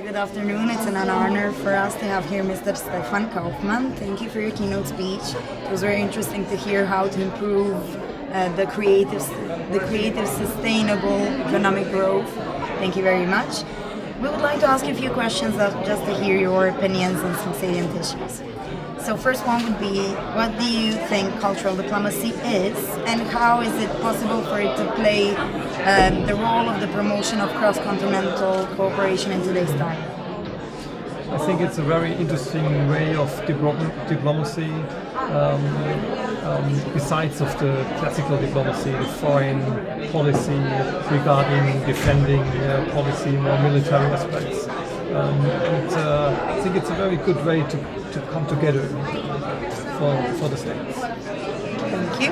Good afternoon. It's an honor for us to have here Mr. Stefan Kaufmann. Thank you for your keynote speech. It was very interesting to hear how to improve the creative, sustainable economic growth. Thank you very much. We would like to ask you a few questions just to hear your opinions on some salient issues. So first one would be, what do you think cultural diplomacy is, and how is it possible for it to play the role of the promotion of cross-continental cooperation in today's time? I think it's a very interesting way of diplomacy, besides of the classical diplomacy, the foreign policy regarding defending policy, more military aspects. I think it's a very good way to come together for the states. Thank you.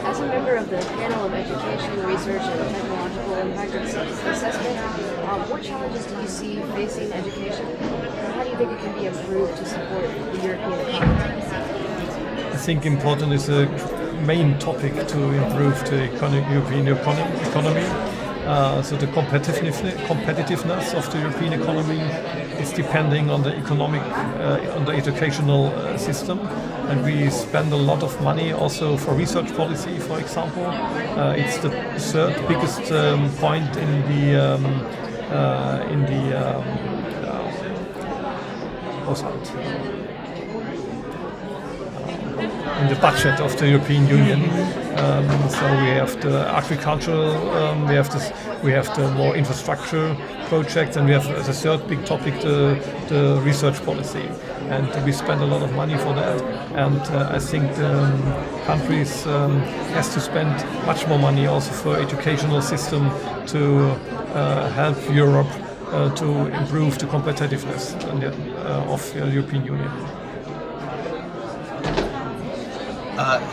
As a member of the panel of Education, Research, and Technological Impact Assessment, what challenges do you see facing education? And how do you think it can be improved to support the European economy? I think important is a main topic to improve the European economy. So the competitiveness of the European economy is depending on the on the educational system, and we spend a lot of money also for research policy, for example. It's the third biggest point in the budget of the European Union. So we have the agricultural, we have the more infrastructure projects, and we have as a third big topic the research policy. And we spend a lot of money for that. And I think countries has to spend much more money also for educational system to help Europe to improve the competitiveness of the European Union.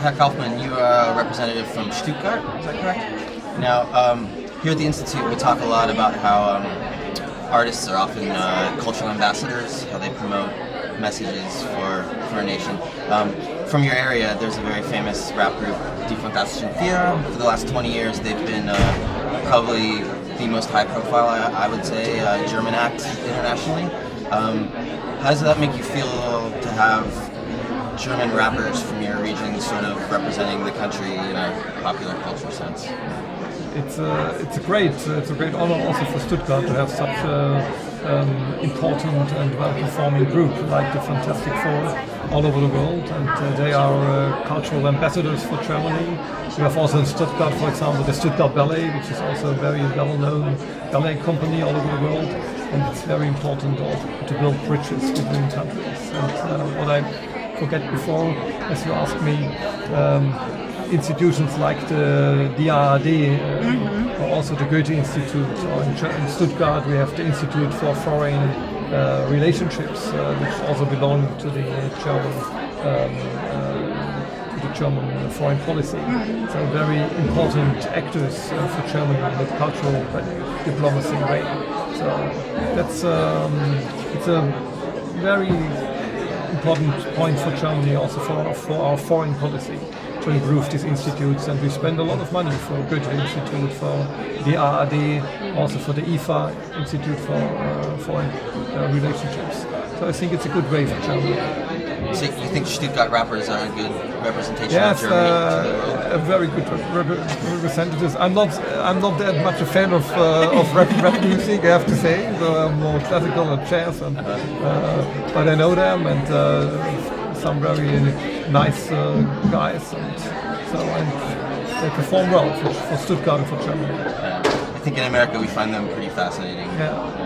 Herr Kaufmann, you are a representative from Stuttgart, is that correct? Now, here at the Institute, we talk a lot about how artists are often cultural ambassadors, how they promote messages for a nation. From your area, there's a very famous rap group, Die Fantastischen Vier. For the last 20 years, they've been probably the most high-profile, I would say, German act internationally. How does that make you feel to have German rappers from your region sort of representing the country in a popular culture sense? It's a great honor also for Stuttgart to have such an important and well-performing group like the Fantastic Four all over the world, and they are cultural ambassadors for Germany. We have also in Stuttgart, for example, the Stuttgart Ballet, which is also a very well-known ballet company all over the world, and it's very important to build bridges between countries. And what I forget before, as you asked me, institutions like the DAAD, or also the Goethe Institute, or in Stuttgart we have the Institute for Foreign Relationships, which also belong to the German foreign policy. So very important actors for Germany in the cultural diplomacy way. So that's it's a very important point for Germany, also for our foreign policy, to improve these institutes. And we spend a lot of money for Goethe Institute, for the AAD, also for the IFA Institute for Foreign Relationships. So I think it's a good way for Germany. So you think Stuttgart rappers are a good representation of Germany? Yes, a very good representatives. I'm not that much a fan of rap music, I have to say. So I'm more classical and jazz, but I know them, and some very nice guys, and they perform well for Stuttgart and for Germany. I think in America we find them pretty fascinating. Yeah.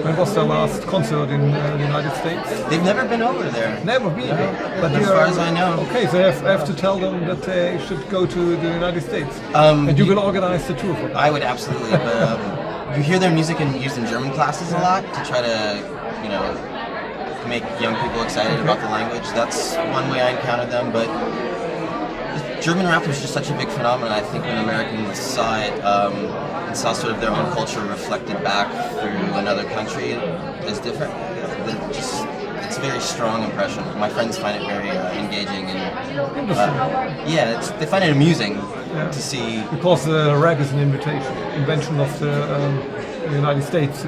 When was their last concert in the United States? They've never been over there. Never been. No. But as far as I know. Okay, so I have to tell them that they should go to the United States. And you will organize the tour for them. I would absolutely, but you hear their music used in German classes a lot to try to, make young people excited about the language. That's one way I encountered them, but German rap was just such a big phenomenon. I think when Americans saw it, and saw sort of their own culture reflected back through another country as different, it's a very strong impression. My friends find it very engaging, and they find it amusing to see. Because rap is an invention of the the United States.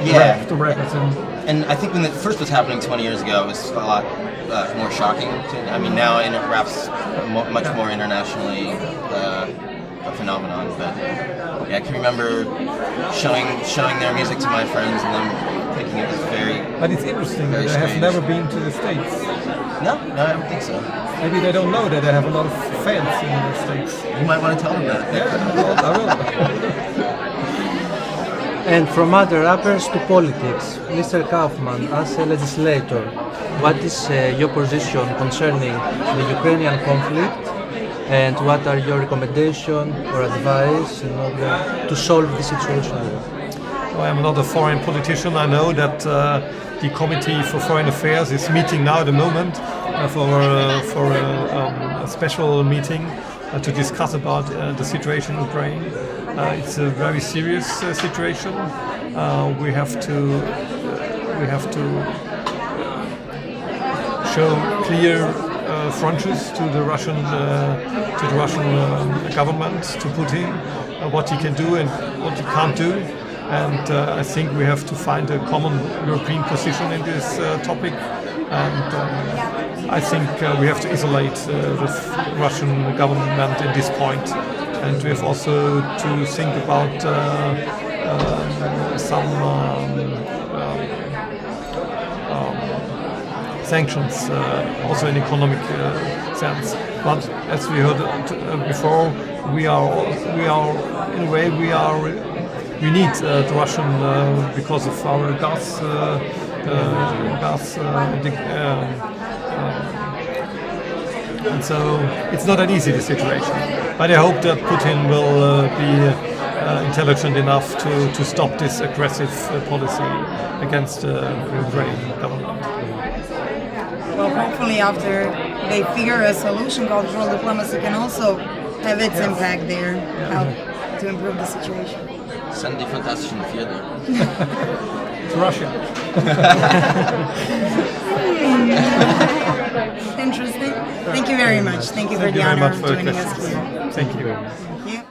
Yeah. To represent. And I think when it first was happening 20 years ago, it was a lot more shocking. I mean, now rap's much more internationally a phenomenon. But yeah, I can remember showing their music to my friends and them thinking it was very. But it's interesting that I have never been to the States. No, I don't think so. Maybe they don't know that I have a lot of fans in the States. You might want to tell them that. Yeah, I will. And from other rappers to politics, Mr. Kaufmann, as a legislator, what is your position concerning the Ukrainian conflict, and what are your recommendations or advice in order to solve the situation? I am not a foreign politician. I know that the Committee for Foreign Affairs is meeting now at the moment for a special meeting to discuss about the situation in Ukraine. It's a very serious situation. We have to show clear fronts to the Russian government, to Putin, what he can do and what he can't do. And I think we have to find a common European position in this topic. And I think we have to isolate the Russian government in this point. And we have also to think about some sanctions, also in economic sense. But as we heard before, we need the Russian because of our gas. And so it's not an easy situation. But I hope that Putin will be intelligent enough to stop this aggressive policy against the Ukrainian government. Well, hopefully after they figure a solution, cultural diplomacy can also have its impact there, help to improve the situation. Send die fantastischen Vierde. To Russia. Interesting. Thank you very much. Thank you for the honor of joining us here. Thank you. Thank you.